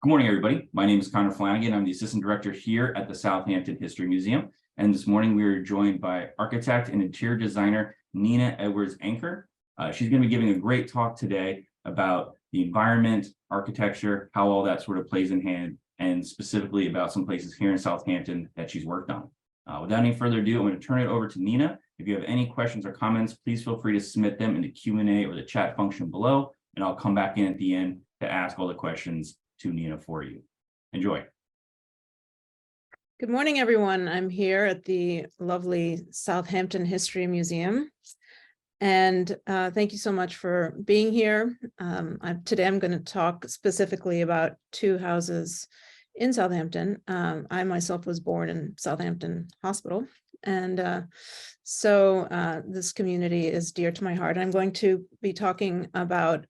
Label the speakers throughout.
Speaker 1: Good morning, everybody. My name is Connor Flanagan. I'm the Assistant Director here at the Southampton History Museum. And this morning we are joined by architect and interior designer Nina Edwards Anker. She's going to be giving a great talk today about the environment, architecture, how all that sort of plays in hand, and specifically about some places here in Southampton that she's worked on. Without any further ado, I'm going to turn it over to Nina. If you have any questions or comments, please feel free to submit them in the Q&A or the chat function below, and I'll come back in at the end to ask all the questions to Nina for you. Enjoy.
Speaker 2: Good morning, everyone. I'm here at the lovely Southampton History Museum. And thank you so much for being here. Today I'm going to talk specifically about two houses in Southampton. I myself was born in Southampton Hospital. And so this community is dear to my heart. I'm going to be talking about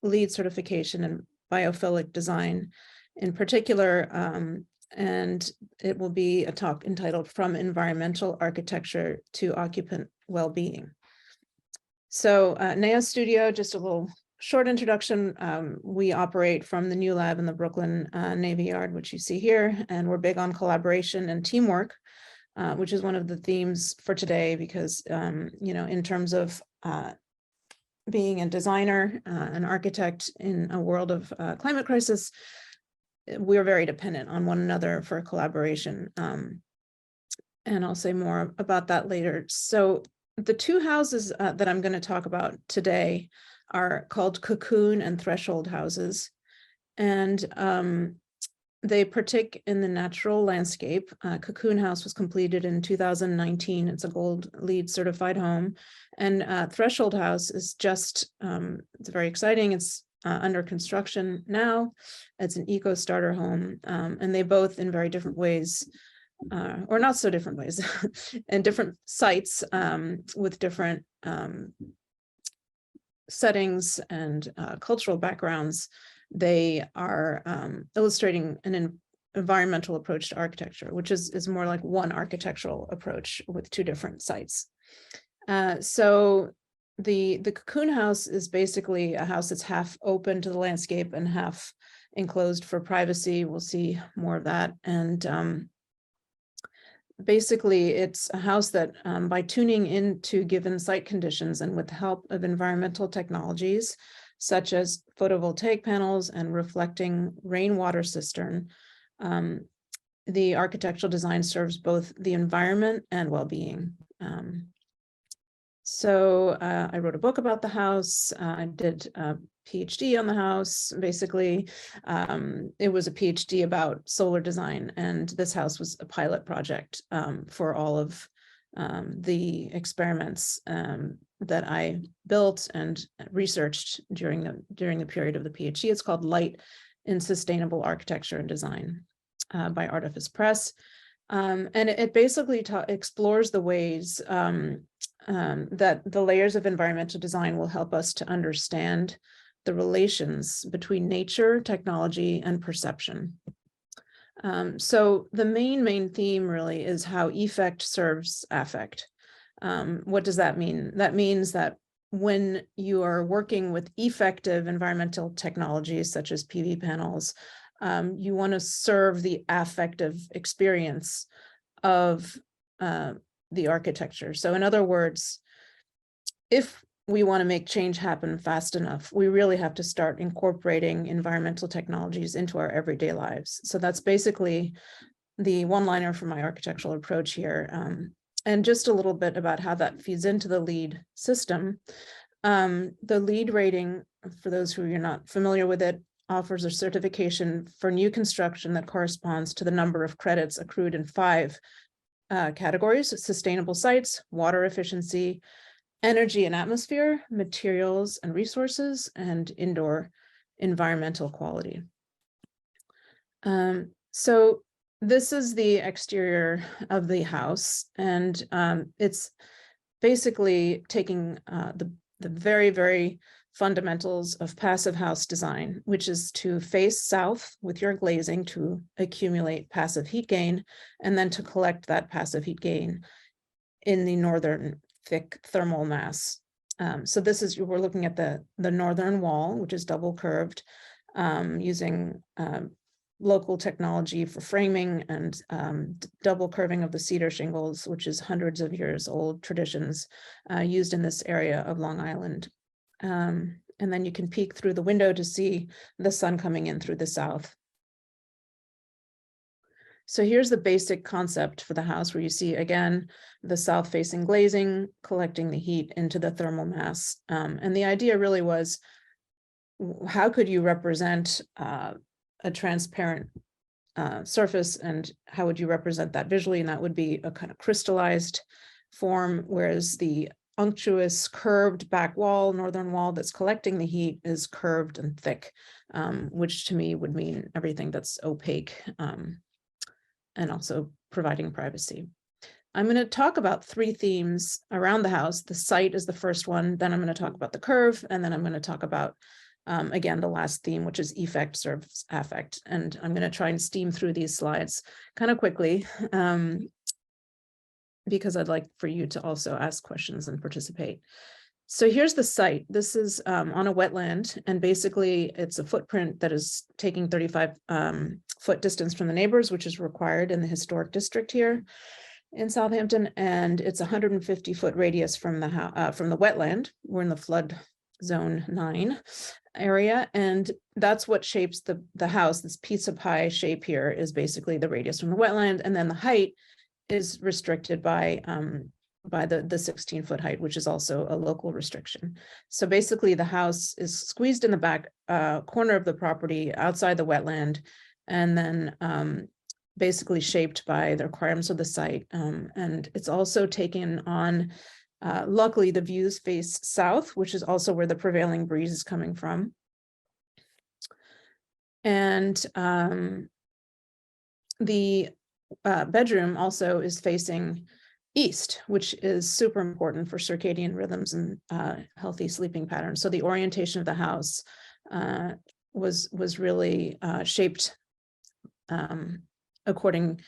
Speaker 2: LEED certification and biophilic design in particular, and it will be a talk entitled From Environmental Architecture to Occupant Wellbeing. So NEA Studio, just a little short introduction. We operate from the new lab in the Brooklyn Navy Yard, which you see here, and we're big on collaboration and teamwork, which is one of the themes for today because, in terms of being a designer, an architect in a world of climate crisis, we're very dependent on one another for collaboration. And I'll say more about that later. So the two houses that I'm going to talk about today are called Cocoon and Threshold houses. And they partake in the natural landscape. Cocoon House was completed in 2019. It's a gold LEED certified home. And Threshold House is just, it's very exciting. It's under construction now. It's an eco starter home. And they both in very different ways, or not so different ways, and different sites with different settings and cultural backgrounds. They are illustrating an environmental approach to architecture, which is more like one architectural approach with two different sites. So the Cocoon House is basically a house that's half open to the landscape and half enclosed for privacy. We'll see more of that. And basically, it's a house that by tuning into given site conditions and with the help of environmental technologies, such as photovoltaic panels and reflecting rainwater cistern, the architectural design serves both the environment and well-being. So I wrote a book about the house. I did a PhD on the house. Basically, it was a PhD about solar design, and this house was a pilot project for all of the experiments that I built and researched during the period of the PhD. It's called Light in Sustainable Architecture and Design by Artifice Press. And it basically explores the ways that the layers of environmental design will help us to understand the relations between nature, technology, and perception. So the main theme really is how effect serves affect. What does that mean? That means that when you are working with effective environmental technologies, such as PV panels, you want to serve the affective experience of the architecture. So in other words, if we want to make change happen fast enough, we really have to start incorporating environmental technologies into our everyday lives. So that's basically the one-liner for my architectural approach here. And just a little bit about how that feeds into the LEED system. The LEED rating, for those who are not familiar with it, offers a certification for new construction that corresponds to the number of credits accrued in 5 categories: sustainable sites, water efficiency, energy and atmosphere, materials and resources, and indoor environmental quality. So this is the exterior of the house, and it's basically taking the very, very fundamentals of passive house design, which is to face south with your glazing to accumulate passive heat gain, and then to collect that passive heat gain in the northern thick thermal mass. So this is, we're looking at the northern wall, which is double curved. using local technology for framing and double curving of the cedar shingles, which is hundreds of years old traditions used in this area of Long Island. And then you can peek through the window to see the sun coming in through the south. So here's the basic concept for the house, where you see, again, the south-facing glazing collecting the heat into the thermal mass. And the idea really was, how could you represent a transparent surface, and how would you represent that visually? And that would be a kind of crystallized form, whereas the unctuous curved back wall, northern wall that's collecting the heat, is curved and thick, which to me would mean everything that's opaque and also providing privacy. I'm going to talk about three themes around the house. The site is the first one, then I'm going to talk about the curve, and then I'm going to talk about again, the last theme, which is effect serves affect. And I'm going to try and steam through these slides kind of quickly because I'd like for you to also ask questions and participate. So here's the site. This is on a wetland, and basically it's a footprint that is taking 35-foot distance from the neighbors, which is required in the historic district here in Southampton, and it's 150-foot radius from the wetland. We're in the flood zone 9 area, and that's what shapes the house. This pizza pie shape here is basically the radius from the wetland, and then the height is restricted by the 16-foot height, which is also a local restriction. So basically the house is squeezed in the back corner of the property outside the wetland, and then basically shaped by the requirements of the site. And it's also taken on, luckily the views face south, which is also where the prevailing breeze is coming from. And the bedroom also is facing east, which is super important for circadian rhythms and healthy sleeping patterns. So the orientation of the house was really shaped according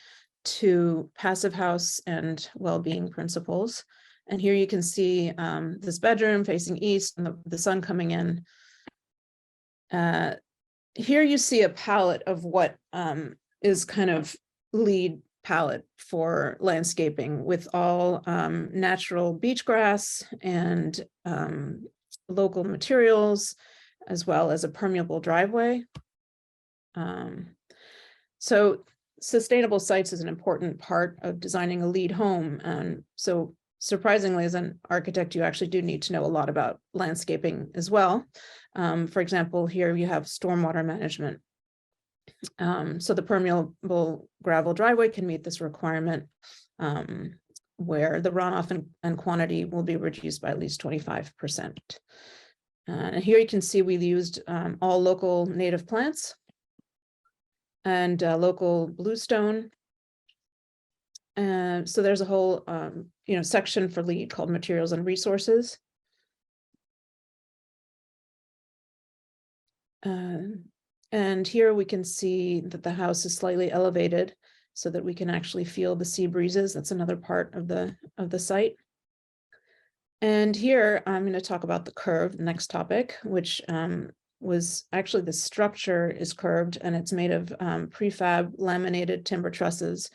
Speaker 2: to passive house and well-being principles. And here you can see this bedroom facing east and the sun coming in. Here you see a palette of what is kind of lead palette for landscaping, with all natural beach grass and local materials, as well as a permeable driveway. So sustainable sites is an important part of designing a lead home. And so surprisingly, as an architect, you actually do need to know a lot about landscaping as well. For example, here you have stormwater management. So the permeable gravel driveway can meet this requirement, where the runoff and quantity will be reduced by at least 25%. And here you can see we used all local native plants and local bluestone. So there's a whole section for LEED called Materials and Resources. And here we can see that the house is slightly elevated so that we can actually feel the sea breezes. That's another part of the site. And here I'm going to talk about the curve, the next topic, which was actually the structure is curved, and it's made of prefab laminated timber trusses,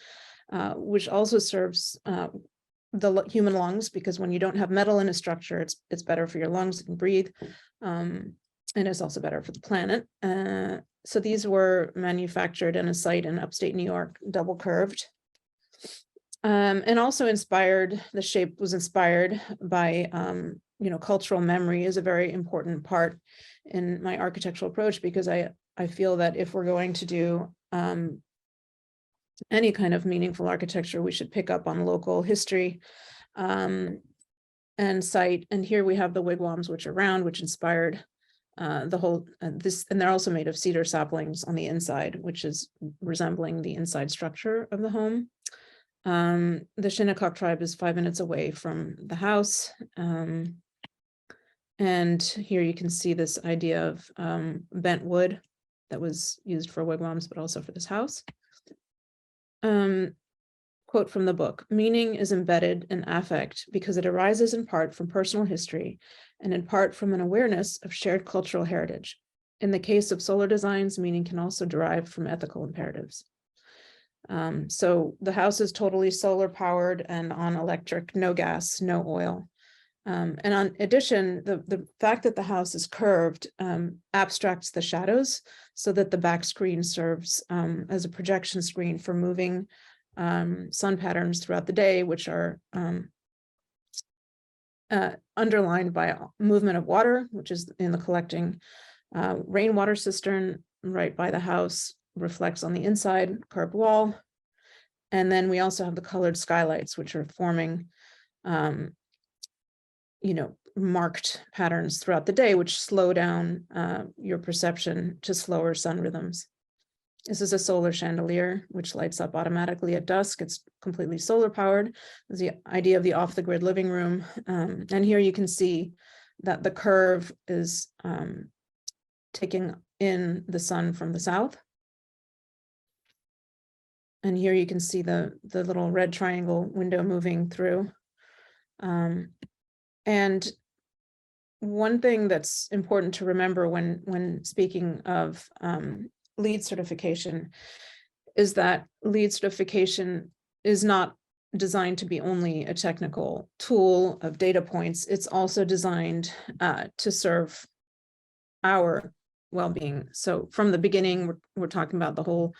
Speaker 2: which also serves the human lungs, because when you don't have metal in a structure, it's better for your lungs, you can breathe. And it's also better for the planet. So these were manufactured in a site in upstate New York, double curved. And also inspired, the shape was inspired by, cultural memory is a very important part in my architectural approach, because I feel that if we're going to do any kind of meaningful architecture, we should pick up on local history and site. And here we have the wigwams, which are round, which inspired the whole this, and they're also made of cedar saplings on the inside, which is resembling the inside structure of the home. The Shinnecock tribe is 5 minutes away from the house. And here you can see this idea of bent wood that was used for wigwams, but also for this house. Quote from the book: "Meaning is embedded in affect because it arises in part from personal history and in part from an awareness of shared cultural heritage. in the case of solar designs, meaning can also derive from ethical imperatives. So the house is totally solar powered and on electric, no gas, no oil. And in addition, the fact that the house is curved abstracts the shadows so that the back screen serves as a projection screen for moving sun patterns throughout the day, which are underlined by movement of water, which is in the collecting rainwater cistern right by the house, reflects on the inside curved wall. And then we also have the colored skylights, which are forming marked patterns throughout the day, which slow down your perception to slower sun rhythms. This is a solar chandelier, which lights up automatically at dusk. It's completely solar powered. It's the idea of the off-the-grid living room. And here you can see that the curve is taking in the sun from the south. And here you can see the little red triangle window moving through. And one thing that's important to remember when speaking of LEED certification is that LEED certification is not designed to be only a technical tool of data points. It's also designed to serve our well-being. So from the beginning, we're talking about the whole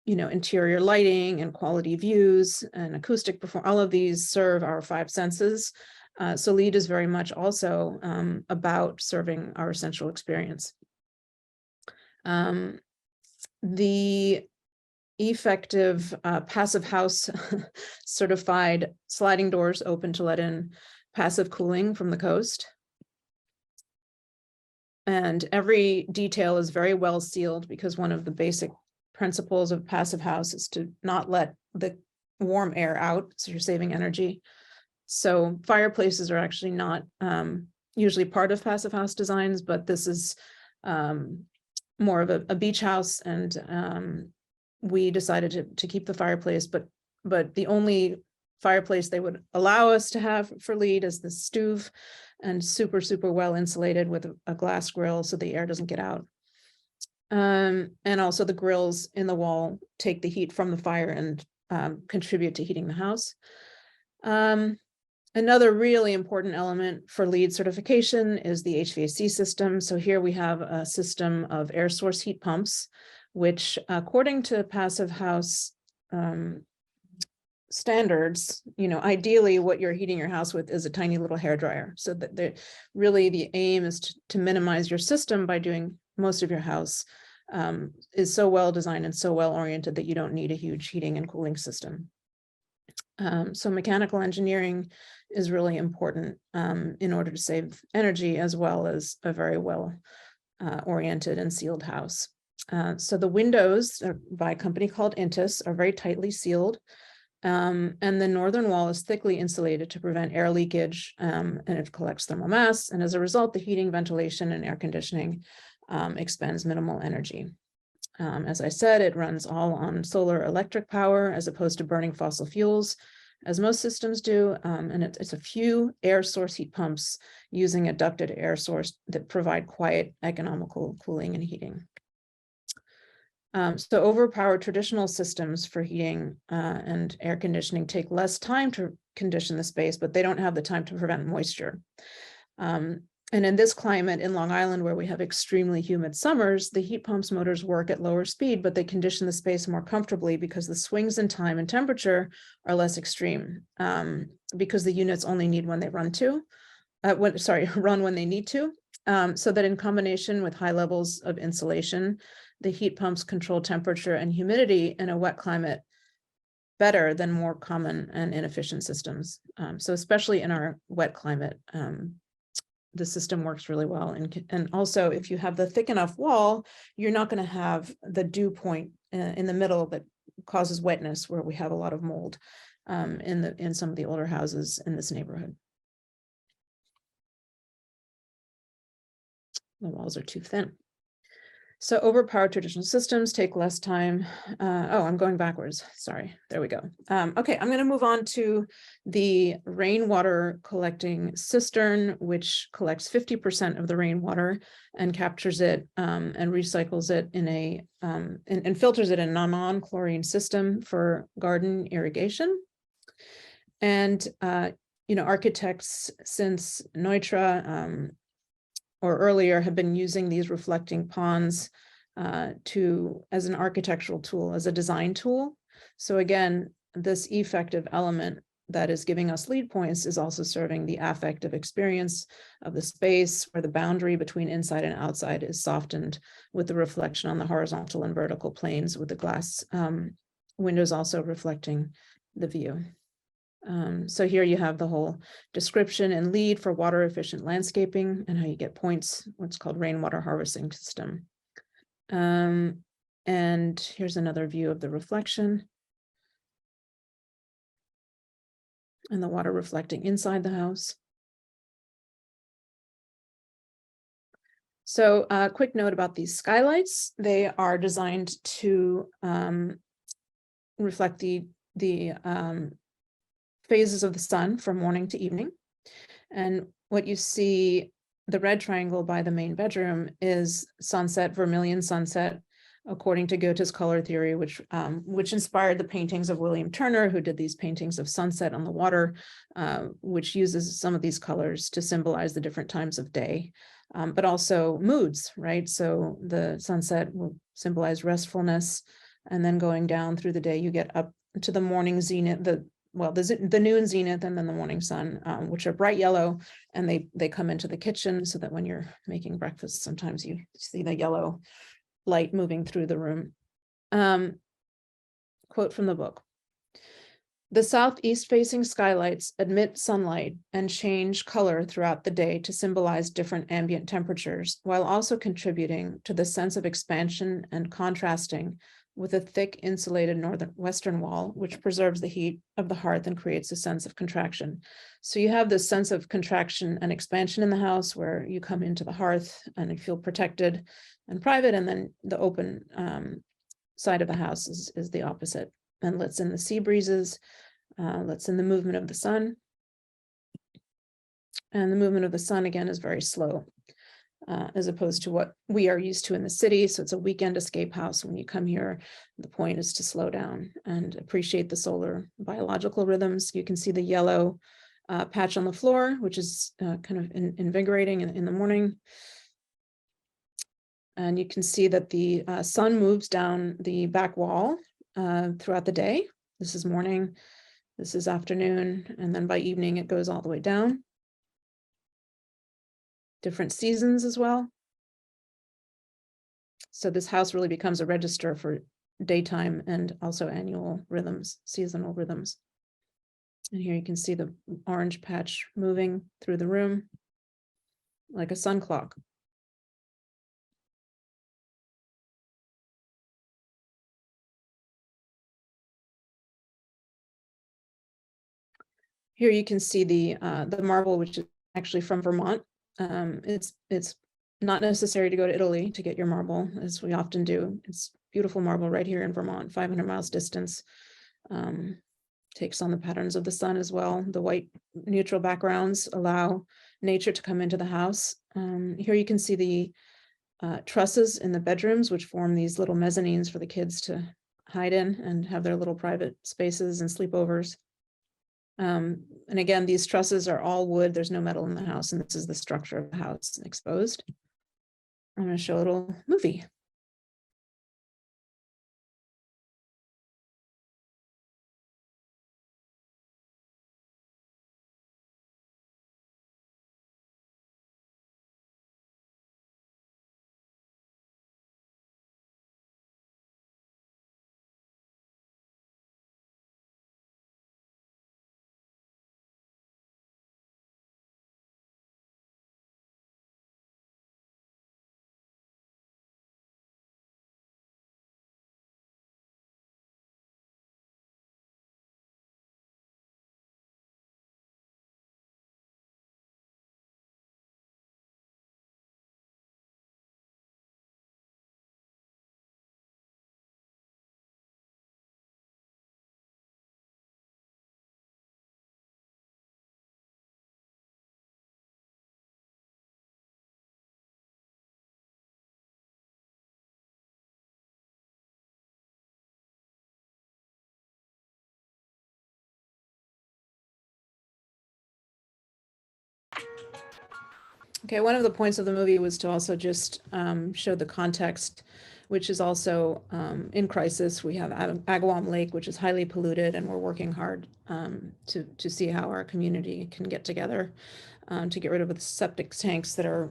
Speaker 2: interior lighting and quality views and acoustic performance. All of these serve our five senses. So LEED is very much also about serving our essential experience. The effective passive house certified sliding doors open to let in passive cooling from the coast. And every detail is very well sealed because one of the basic principles of passive house is to not let the warm air out, so you're saving energy. So fireplaces are actually not usually part of passive house designs, but this is more of a beach house, and we decided to keep the fireplace, but the only fireplace they would allow us to have for LEED is the stove, and super well insulated with a glass grill so the air doesn't get out. And also the grills in the wall take the heat from the fire and contribute to heating the house. Another really important element for LEED certification is the HVAC system. So here we have a system of air source heat pumps, which according to passive house standards, ideally what you're heating your house with is a tiny little hairdryer. So that really the aim is to minimize your system by doing most of your house is so well designed and so well oriented that you don't need a huge heating and cooling system. So mechanical engineering is really important in order to save energy, as well as a very well oriented and sealed house. So the windows by a company called Intus are very tightly sealed. And the northern wall is thickly insulated to prevent air leakage, and it collects thermal mass. And as a result, the heating, ventilation, and air conditioning expends minimal energy. As I said, it runs all on solar electric power as opposed to burning fossil fuels, as most systems do. And it's a few air source heat pumps using a ducted air source that provide quiet, economical cooling and heating. So overpowered traditional systems for heating and air conditioning take less time to condition the space, but they don't have the time to prevent moisture. And in this climate in Long Island, where we have extremely humid summers, the heat pumps motors work at lower speed, but they condition the space more comfortably because the swings in time and temperature are less extreme, because the units only need when they run when they need to. So that in combination with high levels of insulation, the heat pumps control temperature and humidity in a wet climate better than more common and inefficient systems. So especially in our wet climate, the system works really well. And also, if you have the thick enough wall, you're not going to have the dew point in the middle that causes wetness, where we have a lot of mold in some of the older houses in this neighborhood. The walls are too thin. So overpowered traditional systems take less time. Oh, I'm going backwards. Sorry. There we go. Okay, I'm going to move on to the rainwater collecting cistern, which collects 50% of the rainwater and captures it and recycles it in a and filters it in a non-chlorine system for garden irrigation. And architects since Neutra or earlier have been using these reflecting ponds as an architectural tool, as a design tool. So again, this effective element that is giving us lead points is also serving the affective experience of the space, where the boundary between inside and outside is softened with the reflection on the horizontal and vertical planes, with the glass windows also reflecting the view. So here you have the whole description and lead for water efficient landscaping and how you get points, what's called rainwater harvesting system. And here's another view of the reflection and the water reflecting inside the house. So a quick note about these skylights. They are designed to reflect the phases of the sun from morning to evening. And what you see, the red triangle by the main bedroom, is sunset, vermilion sunset, according to Goethe's color theory, which inspired the paintings of William Turner, who did these paintings of sunset on the water, which uses some of these colors to symbolize the different times of day, but also moods, right? So the sunset will symbolize restfulness, and then going down through the day, you get up to the morning zenith, the noon zenith, and then the morning sun, which are bright yellow, and they come into the kitchen, so that when you're making breakfast, sometimes you see the yellow light moving through the room. Quote from the book: "The southeast facing skylights admit sunlight and change color throughout the day to symbolize different ambient temperatures, while also contributing to the sense of expansion and contrasting with a thick insulated western wall, which preserves the heat of the hearth and creates a sense of contraction." So you have this sense of contraction and expansion in the house, where you come into the hearth and you feel protected and private, and then the open side of the house is the opposite, and lets in the sea breezes, lets in the movement of the sun. And the movement of the sun, again, is very slow, as opposed to what we are used to in the city. So it's a weekend escape house. When you come here, the point is to slow down and appreciate the solar biological rhythms. You can see the yellow patch on the floor, which is kind of invigorating in the morning. And you can see that the sun moves down the back wall throughout the day. This is morning, this is afternoon, and then by evening it goes all the way down. Different seasons as well. So this house really becomes a register for daytime and also annual rhythms, seasonal rhythms. And here you can see the orange patch moving through the room like a sun clock. Here you can see the marble, which is actually from Vermont. It's not necessary to go to Italy to get your marble, as we often do. It's beautiful marble right here in Vermont, 500 miles distance. Takes on the patterns of the sun as well. The white neutral backgrounds allow nature to come into the house. Here you can see the trusses in the bedrooms, which form these little mezzanines for the kids to hide in and have their little private spaces and sleepovers. And again, these trusses are all wood. There's no metal in the house, and this is the structure of the house exposed. I'm going to show a little movie. Okay, one of the points of the movie was to also just show the context, which is also in crisis. We have Agawam Lake, which is highly polluted, and we're working hard to see how our community can get together to get rid of the septic tanks that are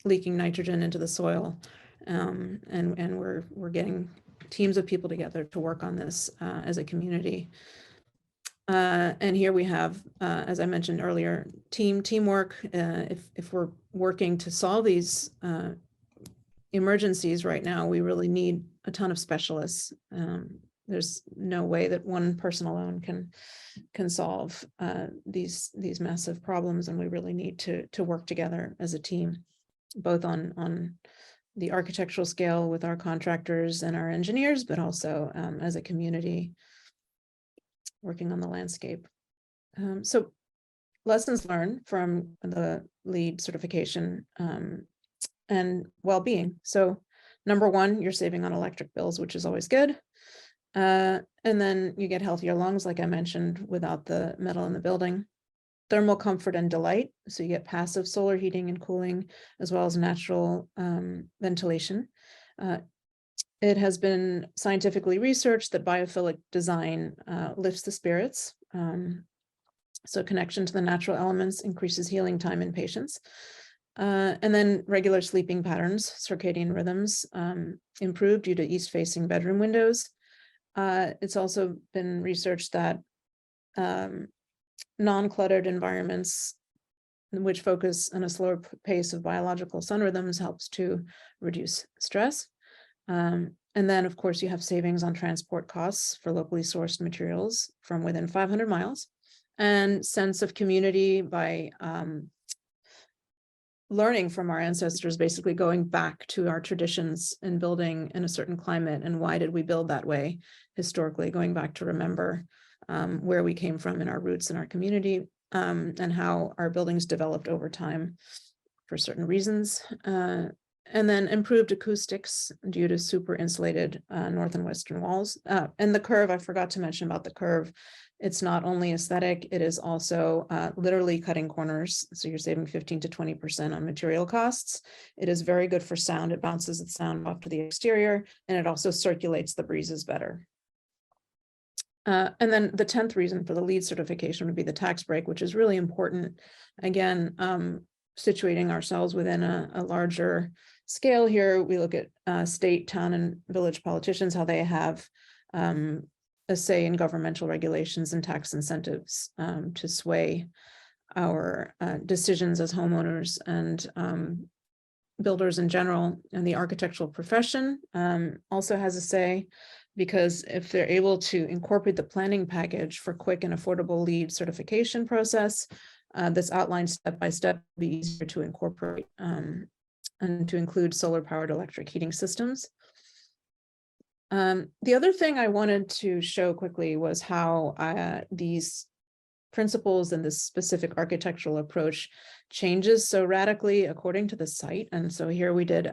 Speaker 2: leaking nitrogen into the soil. And we're getting teams of people together to work on this as a community. And here we have, as I mentioned earlier, teamwork. If we're working to solve these emergencies right now, we really need a ton of specialists. There's no way that one person alone can solve these massive problems, and we really need to work together as a team, both on the architectural scale with our contractors and our engineers, but also as a community working on the landscape. So lessons learned from the LEED certification and well-being. So number one, you're saving on electric bills, which is always good. And then you get healthier lungs, like I mentioned, without the metal in the building. Thermal comfort and delight. So you get passive solar heating and cooling, as well as natural ventilation. It has been scientifically researched that biophilic design lifts the spirits. So connection to the natural elements increases healing time in patients. And then regular sleeping patterns, circadian rhythms improved due to east-facing bedroom windows. It's also been researched that non-cluttered environments which focus on a slower pace of biological sun rhythms helps to reduce stress. And then, of course, you have savings on transport costs for locally sourced materials from within 500 miles, and sense of community by learning from our ancestors, basically going back to our traditions and building in a certain climate, and why did we build that way historically, going back to remember where we came from in our roots in our community, and how our buildings developed over time for certain reasons. And then improved acoustics due to super insulated north and western walls. And the curve, I forgot to mention about the curve. It's not only aesthetic, it is also literally cutting corners. So you're saving 15 to 20% on material costs. It is very good for sound. It bounces the sound off to the exterior, and it also circulates the breezes better. And then the 10th reason for the LEED certification would be the tax break, which is really important. Again, situating ourselves within a larger scale here, we look at state, town, and village politicians, how they have a say in governmental regulations and tax incentives to sway our decisions as homeowners and builders in general. And the architectural profession also has a say, because if they're able to incorporate the planning package for quick and affordable LEED certification process, this outlined step by step will be easier to incorporate and to include solar powered electric heating systems. The other thing I wanted to show quickly was how these principles and this specific architectural approach changes so radically according to the site. And so here we did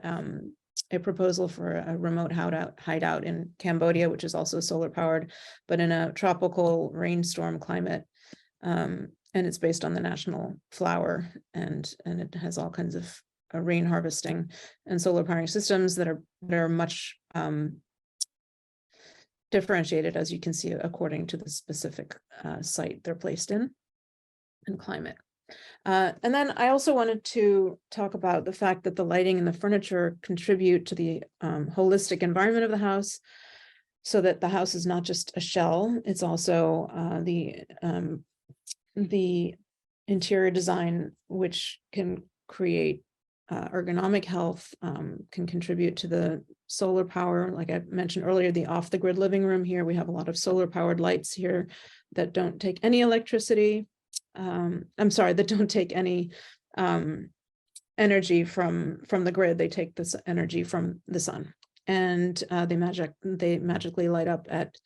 Speaker 2: a proposal for a remote hideout in Cambodia, which is also solar powered, but in a tropical rainstorm climate. And it's based on the national flower, and it has all kinds of rain harvesting and solar powering systems that are much differentiated, as you can see, according to the specific site they're placed in and climate. And then I also wanted to talk about the fact that the lighting and the furniture contribute to the holistic environment of the house, so that the house is not just a shell, it's also the interior design, which can create ergonomic health, can contribute to the solar power. Like I mentioned earlier, the off-the-grid living room here, we have a lot of solar powered lights here that don't take any electricity. I'm sorry, that don't take any energy from the grid. They take this energy from the sun, and they magically light up at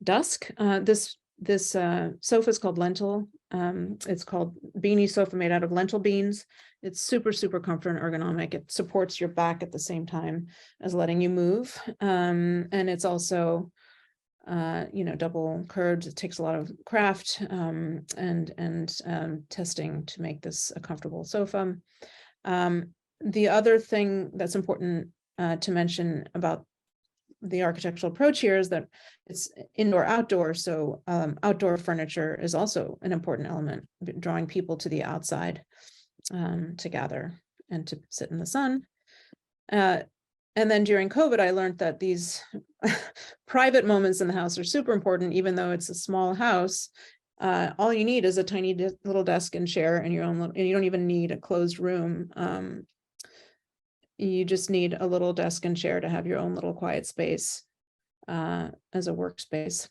Speaker 2: dusk. This sofa is called lentil. It's called beanie sofa, made out of lentil beans. It's super, super comfort and ergonomic. It supports your back at the same time as letting you move. And it's also double curved. It takes a lot of craft and testing to make this a comfortable sofa. The other thing that's important to mention about the architectural approach here is that it's indoor outdoor. So outdoor furniture is also an important element, drawing people to the outside to gather and to sit in the sun. And then during COVID, I learned that these private moments in the house are super important, even though it's a small house. All you need is a tiny little desk and chair and your own, and you don't even need a closed room. You just need a little desk and chair to have your own little quiet space as a workspace.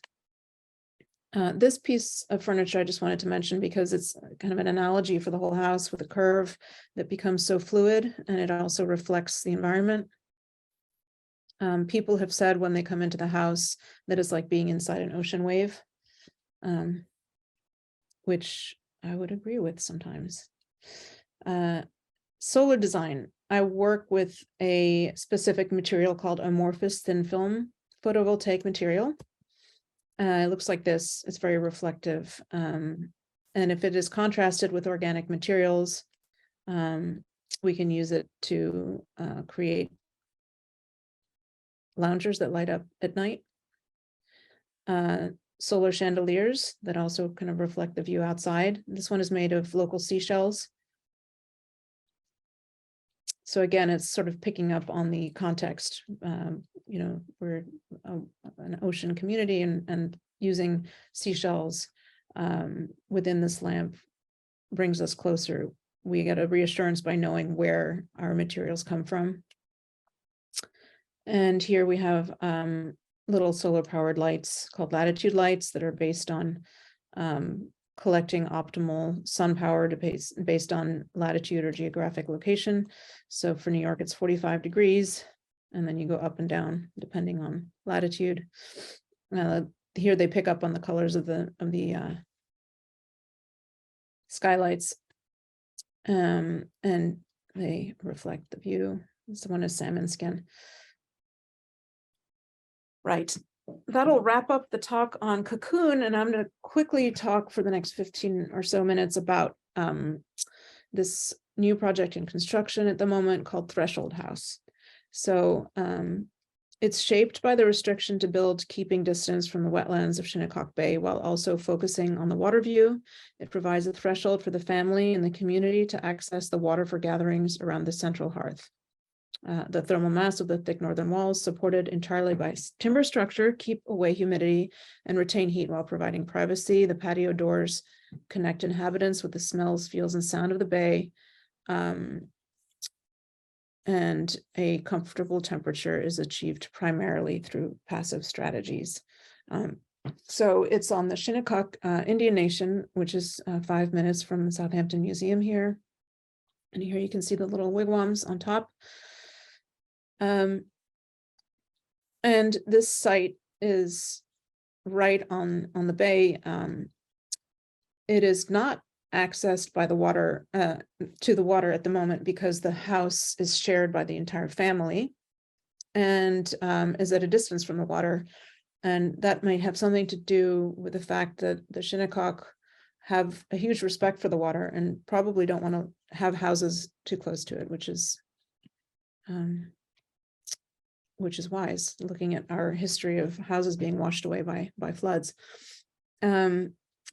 Speaker 2: This piece of furniture I just wanted to mention because it's kind of an analogy for the whole house with a curve that becomes so fluid, and it also reflects the environment. People have said when they come into the house that it's like being inside an ocean wave, which I would agree with sometimes. Solar design. I work with a specific material called amorphous thin film photovoltaic material. It looks like this. It's very reflective. And if it is contrasted with organic materials, we can use it to create loungers that light up at night. Solar chandeliers that also kind of reflect the view outside. This one is made of local seashells. So again, it's sort of picking up on the context. We're an ocean community, and using seashells within this lamp brings us closer. We get a reassurance by knowing where our materials come from. And here we have little solar powered lights called latitude lights that are based on collecting optimal sun power based on latitude or geographic location. So for New York, it's 45 degrees, and then you go up and down depending on latitude. Here they pick up on the colors of the skylights, and they reflect the view. This one is salmon skin. Right. That'll wrap up the talk on Cocoon, and I'm going to quickly talk for the next 15 or so minutes about this new project in construction at the moment called Threshold House. So it's shaped by the restriction to build keeping distance from the wetlands of Shinnecock Bay while also focusing on the water view. It provides a threshold for the family and the community to access the water for gatherings around the central hearth. The thermal mass of the thick northern walls, supported entirely by timber structure, keep away humidity and retain heat while providing privacy. The patio doors connect inhabitants with the smells, feels, and sound of the bay. And a comfortable temperature is achieved primarily through passive strategies. So it's on the Shinnecock Indian Nation, which is 5 minutes from the Southampton Museum here. And here you can see the little wigwams on top. And this site is right on the bay. It is not accessed by the water to the water at the moment because the house is shared by the entire family and is at a distance from the water. And that might have something to do with the fact that the Shinnecock have a huge respect for the water and probably don't want to have houses too close to it, which is wise, looking at our history of houses being washed away by floods.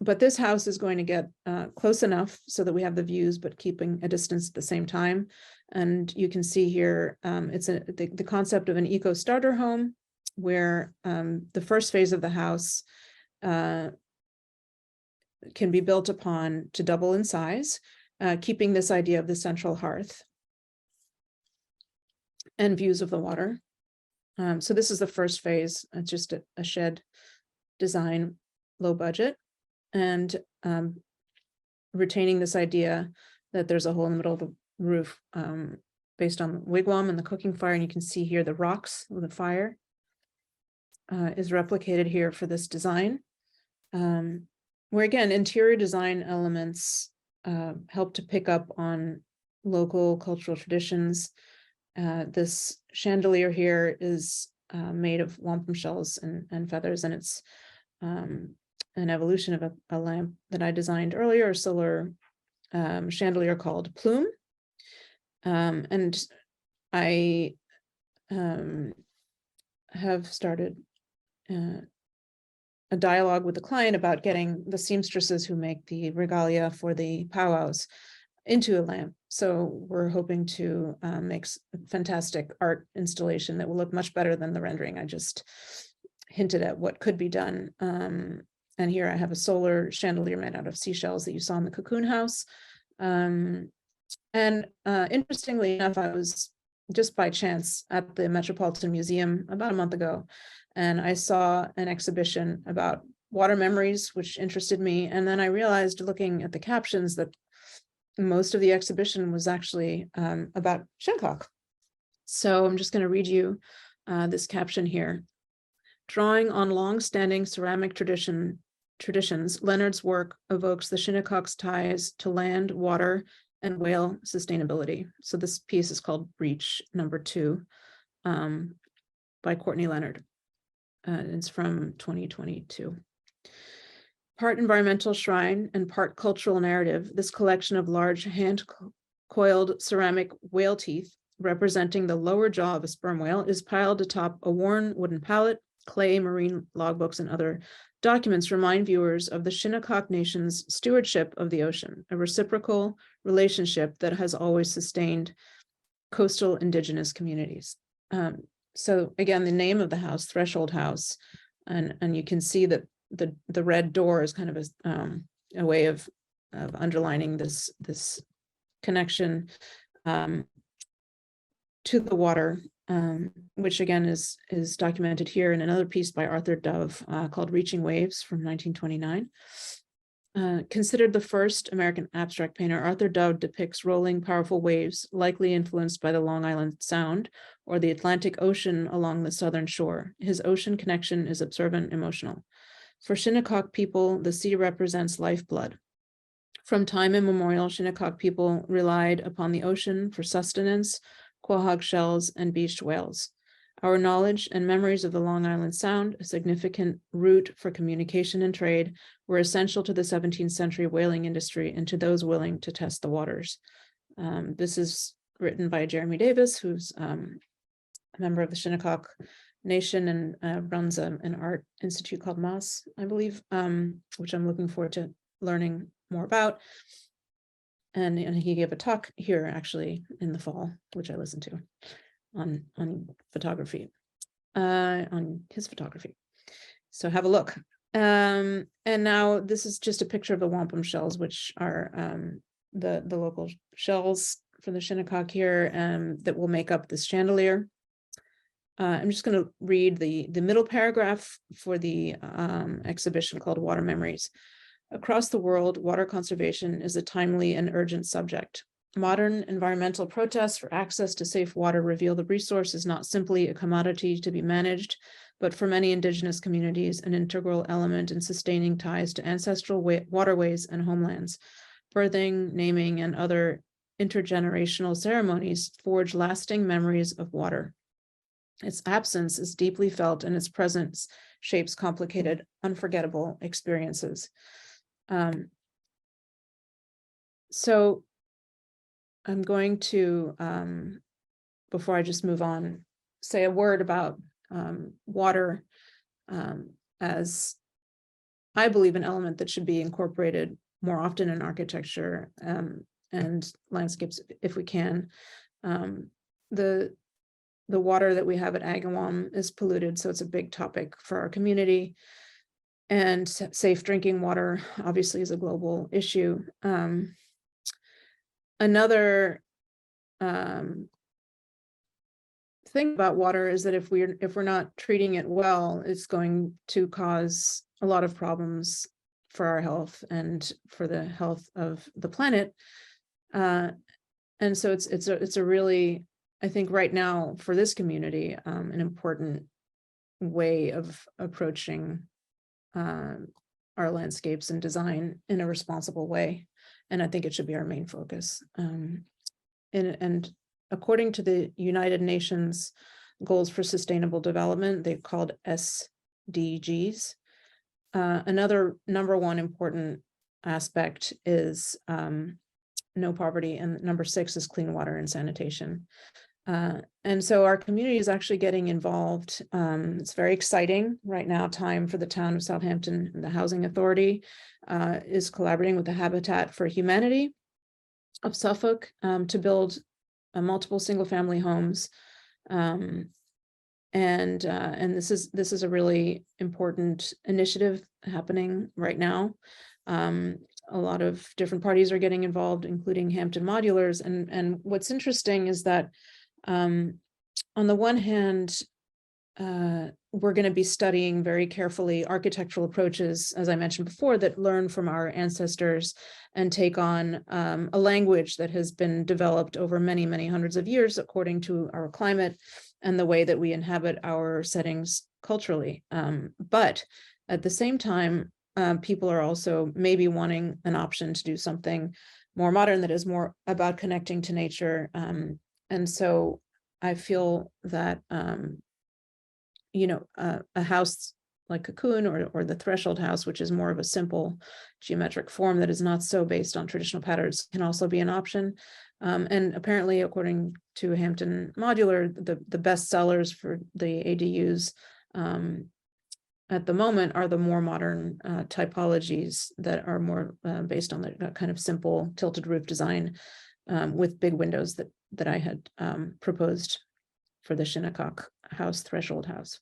Speaker 2: But this house is going to get close enough so that we have the views, but keeping a distance at the same time. And you can see here, it's the concept of an eco starter home, where the first phase of the house can be built upon to double in size, keeping this idea of the central hearth and views of the water. So this is the first phase. It's just a shed design, low budget, and retaining this idea that there's a hole in the middle of the roof based on the wigwam and the cooking fire. And you can see here the rocks of the fire is replicated here for this design, where again, interior design elements help to pick up on local cultural traditions. This chandelier here is made of wampum shells and feathers, and it's an evolution of a lamp that I designed earlier, a solar chandelier called Plume. And I have started a dialogue with the client about getting the seamstresses who make the regalia for the powwows into a lamp. So we're hoping to make a fantastic art installation that will look much better than the rendering. I just hinted at what could be done. And here I have a solar chandelier made out of seashells that you saw in the Cocoon House. And interestingly enough, I was just by chance at the Metropolitan Museum about a month ago, and I saw an exhibition about water memories, which interested me. And then I realized, looking at the captions, that most of the exhibition was actually about shinnecock. So I'm just going to read you this caption here. Drawing on long-standing ceramic traditions, Leonard's work evokes the shinnecock's ties to land, water, and whale sustainability. So this piece is called Breach Number 2 by Courtney Leonard. It's from 2022. Part environmental shrine and part cultural narrative, this collection of large hand-coiled ceramic whale teeth representing the lower jaw of a sperm whale is piled atop a worn wooden pallet. Clay, marine logbooks, and other documents remind viewers of the Shinnecock Nation's stewardship of the ocean, a reciprocal relationship that has always sustained coastal indigenous communities. So again, the name of the house, Threshold House, and you can see that the red door is kind of a way of underlining this connection to the water, which again is documented here in another piece by Arthur Dove called Reaching Waves from 1929. Considered the first American abstract painter, Arthur Dove depicts rolling, powerful waves, likely influenced by the Long Island Sound or the Atlantic Ocean along the southern shore. His ocean connection is observant, emotional. For Shinnecock people, the sea represents lifeblood. From time immemorial, Shinnecock people relied upon the ocean for sustenance, quahog shells, and beached whales. Our knowledge and memories of the Long Island Sound, a significant route for communication and trade, were essential to the 17th century whaling industry and to those willing to test the waters. This is written by Jeremy Davis, who's a member of the Shinnecock Nation and runs an art institute called Moss, I believe, which I'm looking forward to learning more about. And he gave a talk here actually in the fall, which I listened to on photography, on his photography. So have a look. And now this is just a picture of the wampum shells, which are the local shells for the Shinnecock here that will make up this chandelier. I'm just going to read the middle paragraph for the exhibition called Water Memories. Across the world, water conservation is a timely and urgent subject. Modern environmental protests for access to safe water reveal the resource is not simply a commodity to be managed, but for many indigenous communities, an integral element in sustaining ties to ancestral waterways and homelands. Birthing, naming, and other intergenerational ceremonies forge lasting memories of water. Its absence is deeply felt, and its presence shapes complicated, unforgettable experiences. So I'm going to, before I just move on, say a word about water as, I believe, an element that should be incorporated more often in architecture and landscapes if we can. The water that we have at Agawam is polluted, so it's a big topic for our community. And safe drinking water obviously is a global issue. Another thing about water is that if we're not treating it well, it's going to cause a lot of problems for our health and for the health of the planet. And so it's a really, I think right now for this community, an important way of approaching our landscapes and design in a responsible way. And I think it should be our main focus. And according to the United Nations Goals for Sustainable Development. They're called SDGs. Another number one important aspect is no poverty, and number 6 is clean water and sanitation. And so our community is actually getting involved. It's very exciting right now. Time for the town of Southampton, the Housing Authority is collaborating with the Habitat for Humanity of Suffolk to build multiple single-family homes. And this is a really important initiative happening right now. A lot of different parties are getting involved, including Hampton Modulars. And what's interesting is that on the one hand, we're going to be studying very carefully architectural approaches, as I mentioned before, that learn from our ancestors and take on a language that has been developed over many, many hundreds of years according to our climate and the way that we inhabit our settings culturally. But at the same time, people are also maybe wanting an option to do something more modern that is more about connecting to nature. And so I feel that, a house like Cocoon or the Threshold House, which is more of a simple geometric form that is not so based on traditional patterns, can also be an option. And apparently, according to Hampton Modular, the best sellers for the ADUs at the moment are the more modern typologies that are more based on the kind of simple tilted roof design with big windows that I had proposed for the Shinnecock House, Threshold House.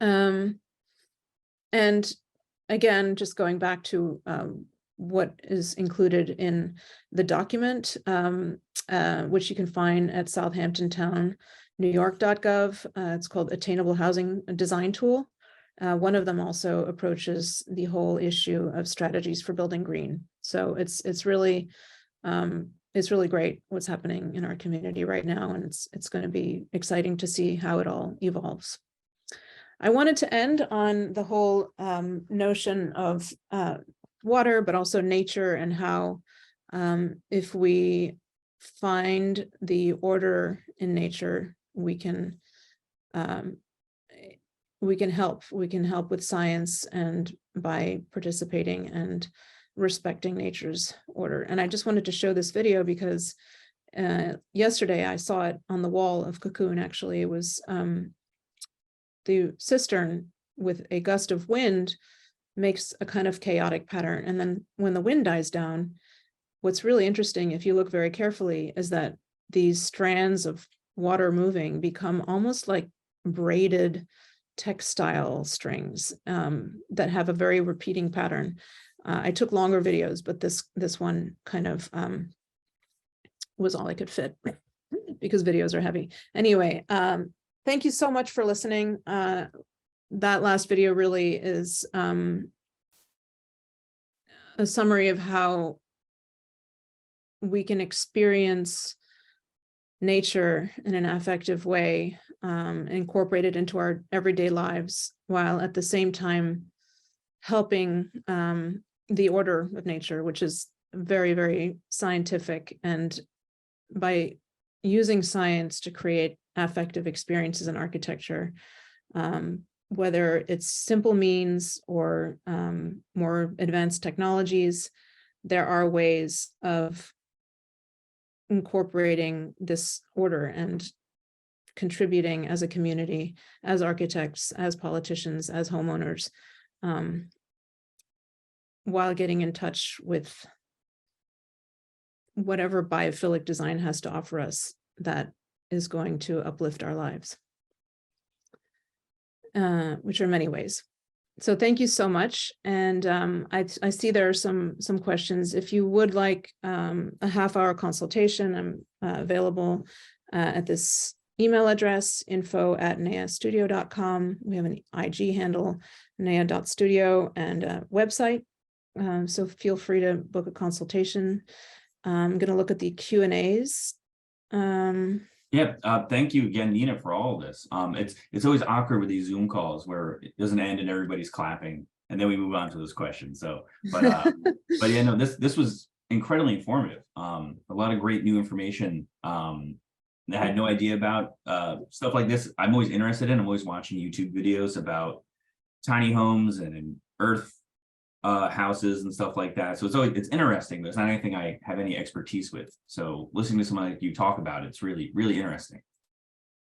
Speaker 2: And again, just going back to what is included in the document, which you can find at southamptontownnewyork.gov. It's called Attainable Housing Design Tool. One of them also approaches the whole issue of strategies for building green. So it's really great what's happening in our community right now, and it's going to be exciting to see how it all evolves. I wanted to end on the whole notion of water, but also nature, and how if we find the order in nature, we can help with science and by participating and respecting nature's order. And I just wanted to show this video because yesterday I saw it on the wall of Cocoon. Actually, it was the cistern with a gust of wind makes a kind of chaotic pattern. And then when the wind dies down, what's really interesting, if you look very carefully, is that these strands of water moving become almost like braided textile strings that have a very repeating pattern. I took longer videos, but this one kind of was all I could fit because videos are heavy. Anyway, thank you so much for listening. That last video really is a summary of how we can experience nature in an affective way, incorporate it into our everyday lives, while at the same time helping the order of nature, which is very, very scientific. And by using science to create affective experiences in architecture, whether it's simple means or more advanced technologies, there are ways of incorporating this order and contributing as a community, as architects, as politicians, as homeowners, while getting in touch with whatever biophilic design has to offer us that is going to uplift our lives, which are many ways. So thank you so much. And I see there are some questions. If you would like a half-hour consultation, I'm available at this email address, info@neastudio.com. We have an IG handle, nea.studio, and a website. So feel free to book a consultation. I'm going to look at the Q&As.
Speaker 1: Thank you again, Nina, for all of this. It's always awkward with these Zoom calls where it doesn't end and everybody's clapping, and then we move on to those questions. So, but yeah, no, this was incredibly informative. A lot of great new information I had no idea about stuff like this. I'm always interested in. I'm always watching YouTube videos about tiny homes and earth houses and stuff like that. So it's interesting, but it's not anything I have any expertise with. So listening to someone like you talk about it's really, really interesting.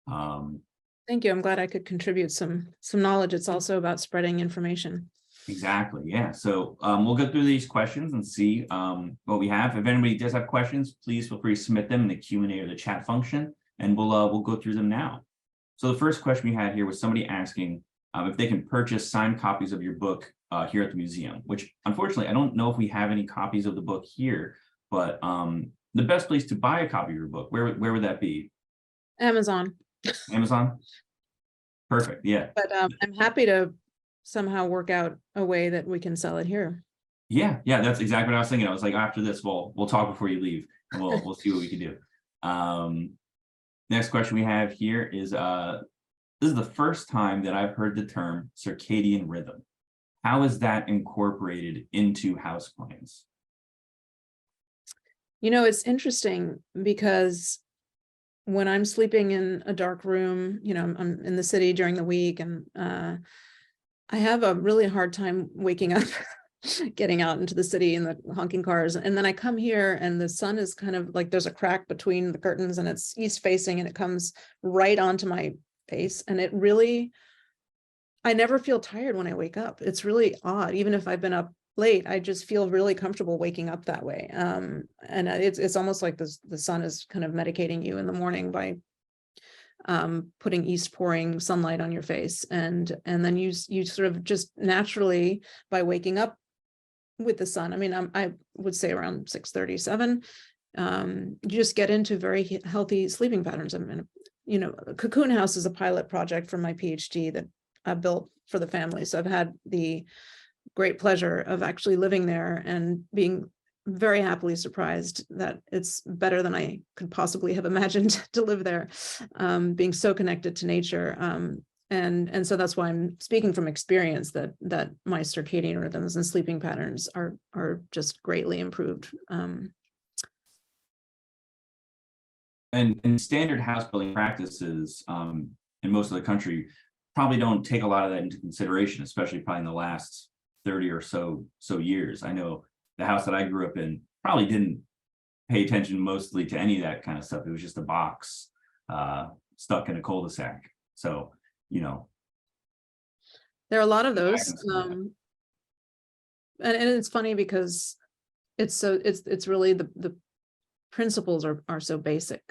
Speaker 2: Thank you. I'm glad I could contribute some knowledge. It's also about spreading information.
Speaker 1: Exactly. Yeah. So we'll go through these questions and see what we have. If anybody does have questions, please feel free to submit them in the Q&A or the chat function, and we'll go through them now. So the first question we had here was somebody asking if they can purchase signed copies of your book here at the museum, which unfortunately, I don't know if we have any copies of the book here, but the best place to buy a copy of your book, where would that be?
Speaker 2: Amazon.
Speaker 1: Amazon? Perfect. Yeah.
Speaker 2: But I'm happy to somehow work out a way that we can sell it here.
Speaker 1: Yeah, that's exactly what I was thinking. I was like, after this, we'll talk before you leave, and we'll see what we can do. Next question we have here is this is the first time that I've heard the term circadian rhythm. How is that incorporated into house plans?
Speaker 2: You know, it's interesting because when I'm sleeping in a dark room, you know, I'm in the city during the week, and I have a really hard time waking up, getting out into the city in the honking cars. And then I come here and the sun is kind of like there's a crack between the curtains and it's east facing and it comes right onto my face. And it really, I never feel tired when I wake up. It's really odd. Even if I've been up late, I just feel really comfortable waking up that way. And it's almost like the sun is kind of medicating you in the morning by putting east pouring sunlight on your face, and then you sort of just naturally, by waking up with the sun, I mean, I would say around 6:37, you just get into very healthy sleeping patterns. I mean, you know, Cocoon House is a pilot project for my PhD that I built for the family, so I've had the great pleasure of actually living there and being very happily surprised that it's better than I could possibly have imagined to live there, being so connected to nature. And so that's why I'm speaking from experience that my circadian rhythms and sleeping patterns are just greatly improved.
Speaker 1: And standard house building practices in most of the country probably don't take a lot of that into consideration, especially probably in the last 30 or so years. I know the house that I grew up in probably didn't pay attention mostly to any of that kind of stuff. It was just a box stuck in a cul-de-sac. So, you know.
Speaker 2: There are a lot of those. And it's funny because it's really the principles are so basic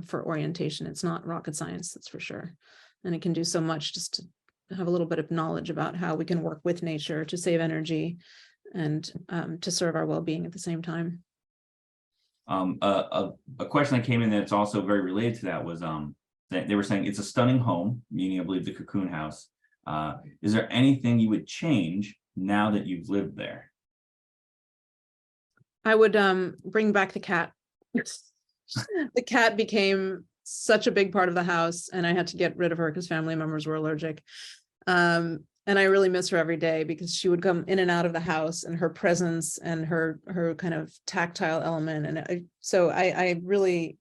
Speaker 2: for orientation. It's not rocket science, that's for sure. And it can do so much just to have a little bit of knowledge about how we can work with nature to save energy and to serve our well-being at the same time.
Speaker 1: A question that came in that's also very related to that was that they were saying it's a stunning home, meaning I believe the Cocoon House. Is there anything you would change now that you've lived there?
Speaker 2: I would bring back the cat. The cat became such a big part of the house, and I had to get rid of her because family members were allergic. And I really miss her every day because she would come in and out of the house, and her presence and her kind of tactile element. And so I really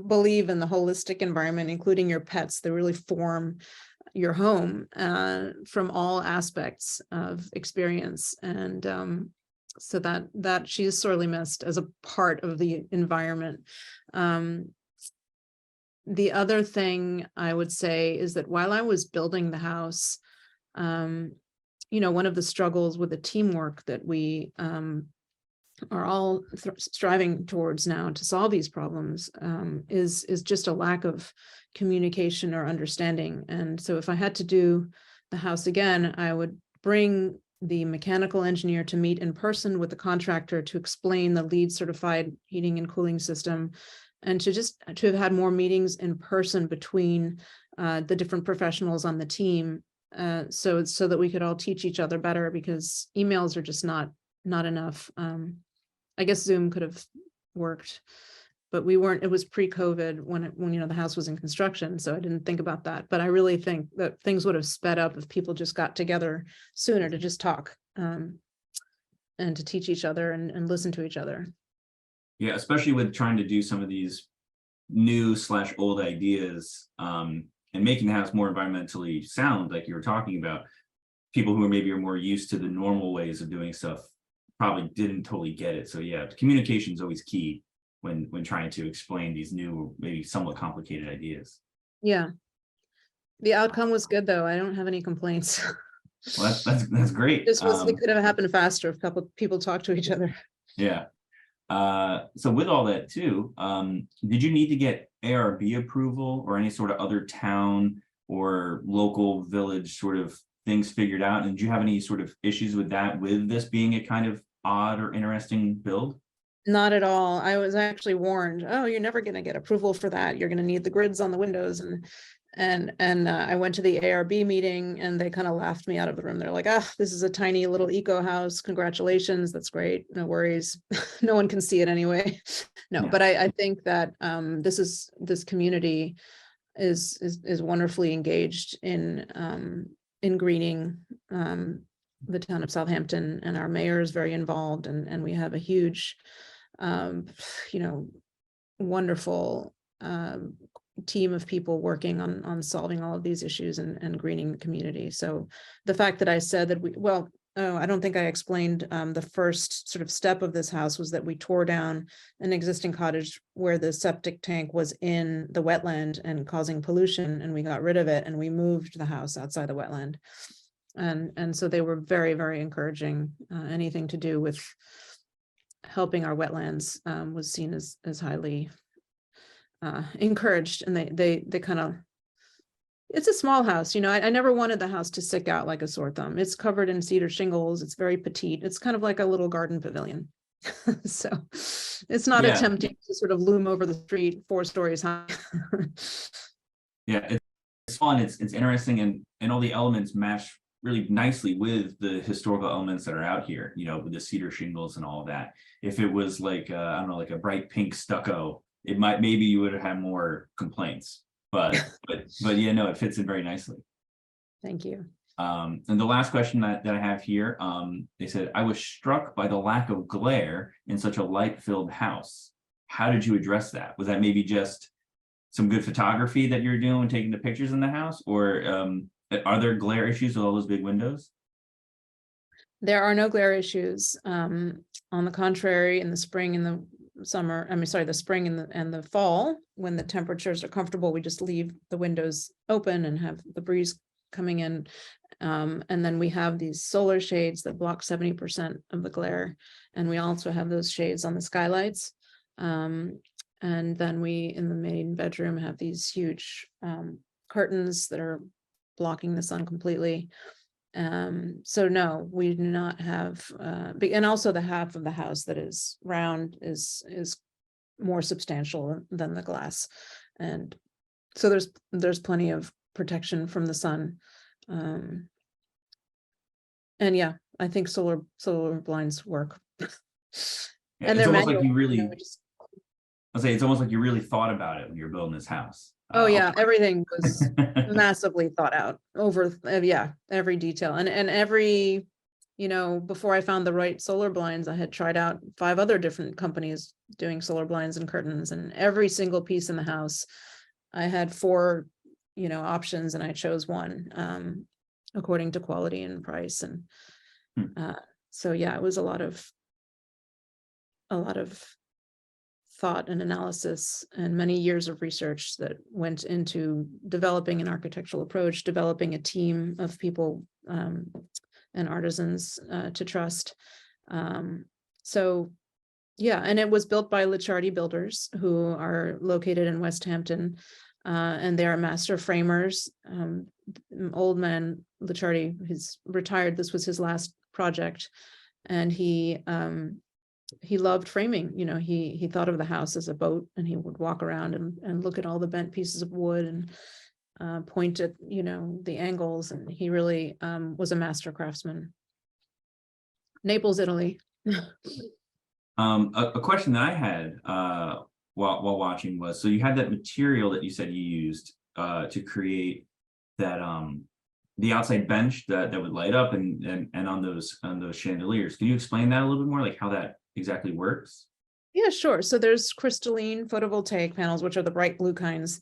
Speaker 2: believe in the holistic environment, including your pets. They really form your home from all aspects of experience. And so that she is sorely missed as a part of the environment. The other thing I would say is that while I was building the house, you know, one of the struggles with the teamwork that we are all striving towards now to solve these problems is just a lack of communication or understanding. And so if I had to do the house again, I would bring the mechanical engineer to meet in person with the contractor to explain the LEED certified heating and cooling system, and to have had more meetings in person between the different professionals on the team, so that we could all teach each other better, because emails are just not enough. I guess Zoom could have worked, but we weren't. It was pre-COVID when you know the house was in construction, so I didn't think about that. But I really think that things would have sped up if people just got together sooner to just talk and to teach each other and listen to each other.
Speaker 1: Yeah, especially with trying to do some of these new / old ideas, and making the house more environmentally sound, like you were talking about. People who are maybe are more used to the normal ways of doing stuff probably didn't totally get it. So yeah, communication is always key when trying to explain these new, maybe somewhat complicated ideas.
Speaker 2: Yeah, the outcome was good though. I don't have any complaints.
Speaker 1: Well, that's great.
Speaker 2: This was, it could have happened faster if a couple of people talked to each other.
Speaker 1: Yeah. So with all that too, did you need to get ARB approval or any sort of other town or local village sort of things figured out? And did you have any sort of issues with that, with this being a kind of odd or interesting build?
Speaker 2: Not at all. I was actually warned, oh, you're never going to get approval for that. You're going to need the grids on the windows. And I went to the ARB meeting and they kind of laughed me out of the room. They're like, ah, this is a tiny little eco house. Congratulations. That's great. No worries. No one can see it anyway. No,
Speaker 1: Yeah.
Speaker 2: but I think that this community is wonderfully engaged in greening the town of Southampton, and our mayor is very involved, and we have a huge wonderful team of people working on solving all of these issues and greening the community. So the fact that I said that I don't think I explained the first sort of step of this house was that we tore down an existing cottage where the septic tank was in the wetland and causing pollution, and we got rid of it and we moved the house outside the wetland. And so they were very, very encouraging. Anything to do with helping our wetlands was seen as highly encouraged, and they kind of, it's a small house, I never wanted the house to stick out like a sore thumb. It's covered in cedar shingles. It's very petite. It's kind of like a little garden pavilion. So it's not attempting to sort of loom over the street 4 stories high.
Speaker 1: Yeah, it's fun. It's interesting, and all the elements match really nicely with the historical elements that are out here, with the cedar shingles and all of that. If it was like, I don't know, like a bright pink stucco, maybe you would have had more complaints, but yeah, no, it fits in very nicely.
Speaker 2: Thank you.
Speaker 1: And the last question that I have here, they said, I was struck by the lack of glare in such a light-filled house. How did you address that? Was that maybe just some good photography that you're doing when taking the pictures in the house, or are there glare issues with all those big windows?
Speaker 2: There are no glare issues. On the contrary, in the spring and the summer, the spring and the fall, when the temperatures are comfortable, we just leave the windows open and have the breeze coming in. And then we have these solar shades that block 70% of the glare. And we also have those shades on the skylights. And then we, in the main bedroom, have these huge curtains that are blocking the sun completely. So no, we do not have, and also the half of the house that is round is more substantial than the glass. And so there's plenty of protection from the sun. And yeah, I think solar blinds work.
Speaker 1: Yeah,
Speaker 2: And
Speaker 1: it's
Speaker 2: they're
Speaker 1: almost
Speaker 2: manual,
Speaker 1: like you really, I'll say it's almost like you really thought about it when you're building this house.
Speaker 2: oh yeah, everything was massively thought out over, every detail, and every, before I found the right solar blinds, I had tried out 5 other different companies doing solar blinds and curtains, and every single piece in the house, I had 4, options, and I chose one, according to quality and price. And so yeah, it was a lot of thought and analysis and many years of research that went into developing an architectural approach, developing a team of people and artisans to trust. So yeah, and it was built by Licciardi Builders, who are located in West Hampton, and they are master framers. Old man Licciardi, he's retired. This was his last project, and he loved framing. He thought of the house as a boat, and he would walk around and look at all the bent pieces of wood and point at the angles, and he really was a master craftsman. Naples, Italy.
Speaker 1: A question that I had while watching was, so you had that material that you said you used to create that the outside bench that would light up and on those chandeliers. Can you explain that a little bit more, like how that exactly works?
Speaker 2: Yeah, sure. So there's crystalline photovoltaic panels, which are the bright blue kinds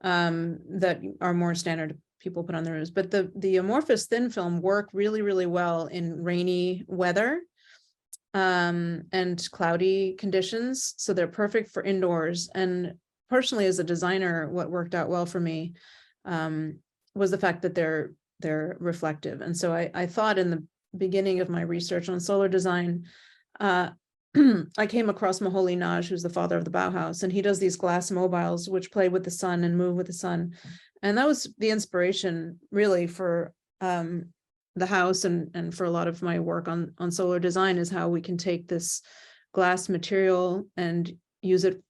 Speaker 2: that are more standard people put on their roofs. But the amorphous thin film work really, really well in rainy weather and cloudy conditions. So they're perfect for indoors. And personally, as a designer, what worked out well for me was the fact that they're reflective. And so I thought in the beginning of my research on solar design, I came across Moholy-Nagy, who's the father of the Bauhaus, and he does these glass mobiles which play with the sun and move with the sun. And that was the inspiration really for the house and for a lot of my work on solar design, is how we can take this glass material and use it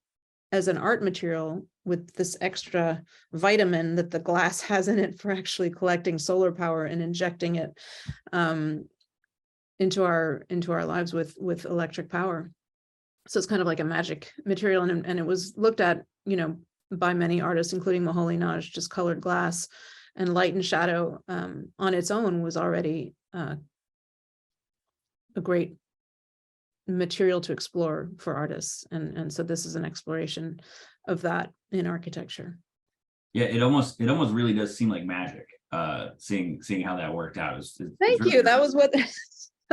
Speaker 2: as an art material with this extra vitamin that the glass has in it for actually collecting solar power and injecting it into our lives with electric power. So it's kind of like a magic material, and it was looked at, by many artists, including Moholy-Nagy, just colored glass and light and shadow on its own was already a great material to explore for artists. And so this is an exploration of that in architecture.
Speaker 1: Yeah, it almost really does seem like magic, seeing how that worked out.
Speaker 2: Thank you. That was what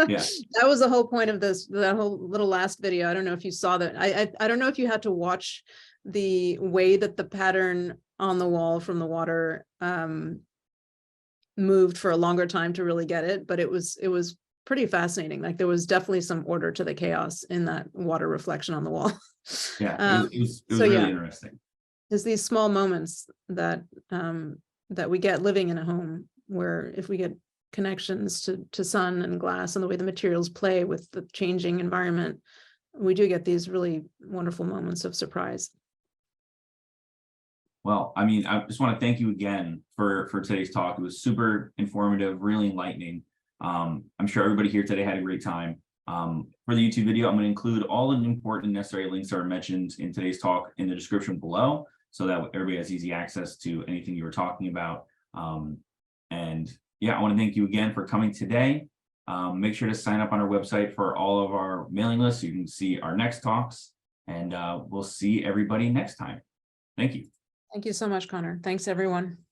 Speaker 1: yeah.
Speaker 2: That was the whole point of that whole little last video. I don't know if you saw that. I don't know if you had to watch the way that the pattern on the wall from the water moved for a longer time to really get it, but it was pretty fascinating. Like there was definitely some order to the chaos in that water reflection on the wall.
Speaker 1: Yeah, it was really interesting.
Speaker 2: There's these small moments that that we get living in a home, where if we get connections to sun and glass and the way the materials play with the changing environment, we do get these really wonderful moments of surprise.
Speaker 1: Well, I mean, I just want to thank you again for today's talk. It was super informative, really enlightening. I'm sure everybody here today had a great time. For the YouTube video, I'm going to include all the important and necessary links that are mentioned in today's talk in the description below, so that everybody has easy access to anything you were talking about. And yeah, I want to thank you again for coming today. Make sure to sign up on our website for all of our mailing lists so you can see our next talks, and we'll see everybody next time. Thank you.
Speaker 2: Thank you so much, Connor. Thanks, everyone.